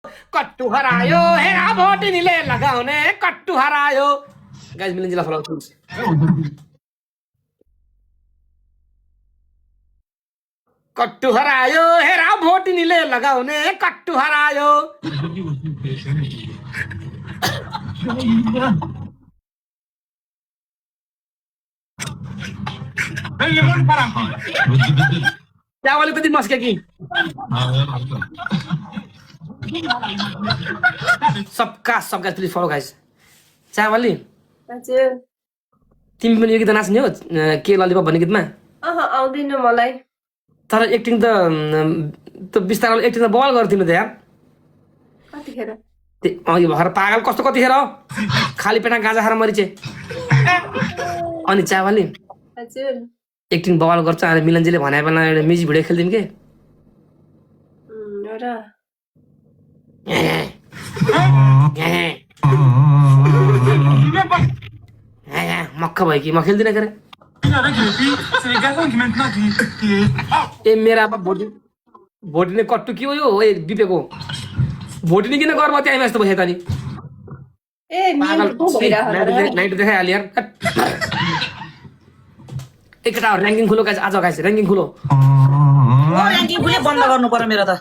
कट्टु हरायो हेरा भोटिनीले लगाउने कट्टु हरायो गाइस मिलिन्जीलाई फलो कट्टु हरायो हेरा भोटिनीले लगाउने कट्टु हरायो चावल कति मस्के कि सबका प्लिज फलो गाइस चावली हजुर तिमी पनि यो गीत नाच्ने हो के ललिपप भन्ने गीतमा आउँदैन मलाई तर एक्टिङ त बिस्तारै एक्टिङ त बवाल गर्यो तिमीले त यार कतिखेर यो भएर पागल कस्तो कतिखेर खाली पेटा गाँजा खाएर मरिचे अनि चावली हजुर एक्टिङ बवाल गर्छ अनि मिलनजीले भने बेला एउटा म्युजिक भिडियो खेलिदिउँ के र मक्ख भयो कि म खेल्दिनँ के ए मेरा भोटिने कट्टु के हो यो ए बिपेको भोटिने किन गर्व त्यहाँ यस्तो भयो त नि ए नाइट देखाइहाल्यो यार एकटा ऱ्याङ्किङ खुलो गाइस आज गाइस ऱ्याङ्किङ खुलो ऱ्याङ्किङ खुले बन्द गर्नु पर्यो मेरो त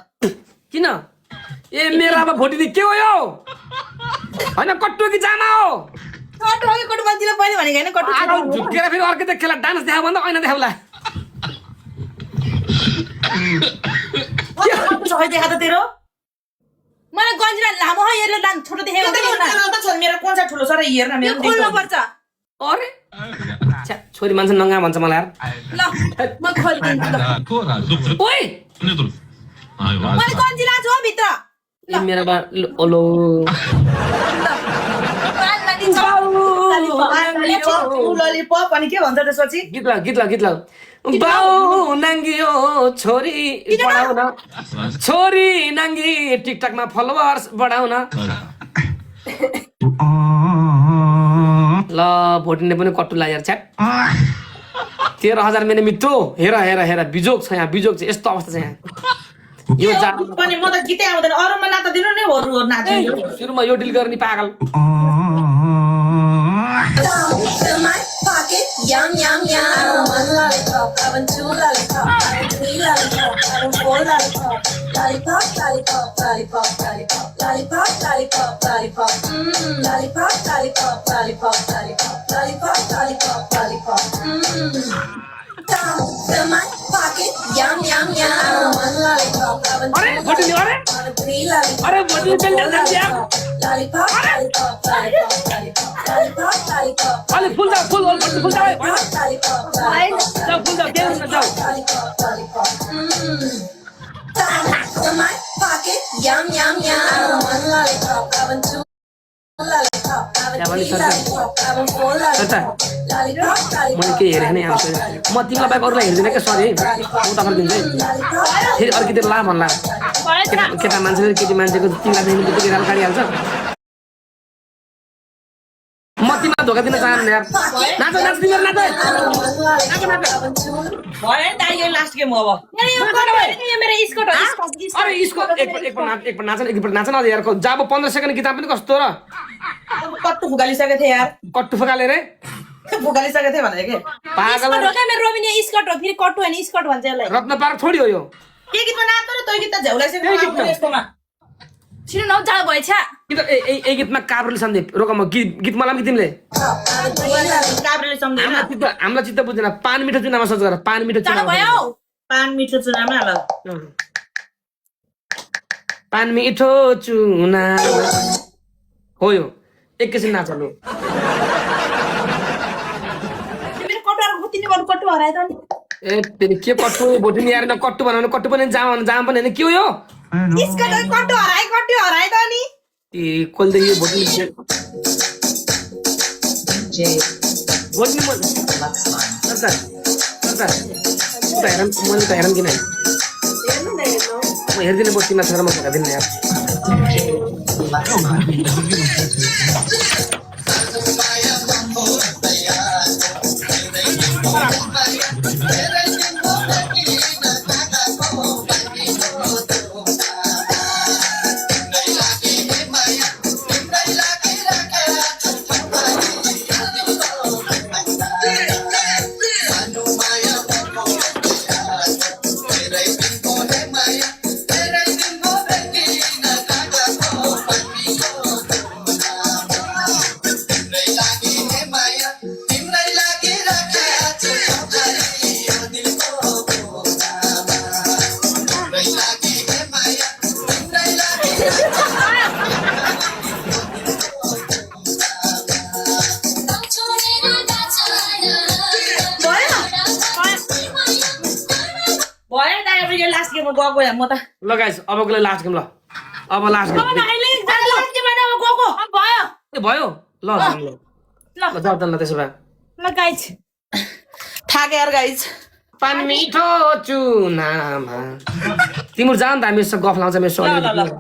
किन ए मेरो अब भोटिने के हो यो होइन कट्टु कि जामा हो कट्टु मान्छेले पहिले भनेको होइन कट्टु झुक्केर फेरि अर्कै खेला डान्स देखाउ भन्दा ऐना देखाउला देखा त तेरो मलाई गन्जिला लामो हो यसले लाम छोटो देखेको मेरो कोन चाहिँ ठुलो छ र हेर्न मेरो खोल्नु पर्छ अरे छोरी मान्छे नङ्गा भन्छ मलाई यार ल म खोल्दिन्छु ल ओइ मैले गन्जिला छु हो भित्र ए मेरो बा ओलो ललिपप अनि के भन्छ त्यसपछि गीत ल बाउ नाङ्गियो छोरी बढाउन छोरी नाङ्गी टिकटकमा फलोवर्स बढाउन ल भोटिने पनि कट्टु लाग्यो छ्याट 13,000 मेने मित्रो हेर बिजोग छ यहाँ बिजोग छ यस्तो अवस्था छ यहाँ यो पनि म त गीतै आउँदैन अरूमा नाच्दा दिनु नि अरू नाच्नु सुरुमा यो डिल गर्ने पागल Yum, yum, yum. One lollipop, having two lollipop, having three lollipop, having four lollipop. Lollipop, lollipop, lollipop, lollipop, lollipop, lollipop, lollipop. Lollipop, lollipop, lollipop, lollipop, lollipop, lollipop, lollipop. Down in my pocket, yum, yum, yum. One lollipop, having two lollipop, having three lollipop. Lollipop, lollipop, lollipop, lollipop, lollipop, lollipop. अलि फुल जाऊ फुल जाऊ Lollipop, फुल जाऊ के हुन्छ जाऊ lollipop. Down in my pocket, yum, yum, yum. One lollipop, having two lollipop, having three lollipop, having four lollipop. Lollipop, मैले के हेरेँ नि आउँछ म तिमीलाई बाइक अरूलाई हेर्दिनँ क्या सरी म तपाईँलाई दिन्छु फेरि अर्कितिर ला भन्ला केटा मान्छेले केटी मान्छेको तिमीलाई देख्ने बित्तिकै राल काटिहाल्छ म तिमीलाई धोका दिन चाहन्न यार नाच तिमीहरू नाच भयो नि यो लास्ट गेम हो अब मेरो स्कर्ट अरे यसको एकपल्ट नाच नाच न यार जब 15 सेकेन्ड किताब पनि कस्तो र कट्टु फुकालिसकेको थिएँ यार कट्टु फकाले रे फुकालिसकेको थिएँ भनेको पागल मेरो रोमिनी स्कर्ट हो फेरि कट्टु हैन स्कर्ट भन्छ यसलाई रत्न पार्क थोडी हो यो के गीतमा नाच्नु र त्यो गीत त झ्याउलाइसकेको यस्तोमा छिन न जाऊ भएछ गीत ए गीतमा काब्रोले सन्देप रोक म गीत मलाई कि तिमीले काब्रेले सम्झेन हामीलाई चित्त बुझ्दैन पान मिठो चुनामा सोच गर पान मिठो जानु चुनामा भयो पान मिठो चुनामा ल पान मिठो चुना हो यो एकैछिन नाचलु मेरो कटुवाको गुतिनी बरु कट्टु हराए त नि ए तेरी के कट्टु बोटिनी यार न कट्टु बनाउनु कट्टु पनि जाम पनि हैन के हो यो स्कर्ट कट्टु हराए त नि ए कोल्दै यो बोटिनी बोटिनी म सरकार हेरन मैले त हेरन किन हेर्नु न हेर्नु म हेर्दिनँ बोटिनीमा छोरा म फकादिन यार गएको यहाँ म त ल गाइस अबको लागि लास्ट गेम ल अब लास्ट गेम अहिले जान्छु भने अब गएको भयो ए भयो ल ल ल जाऊ त ल त्यसो भए ल गाइस थाके यार गाइज पानी मिठो चुनामा तिम्रो जान त हामी यसो गफ लाउँछ मेरो ल ल ल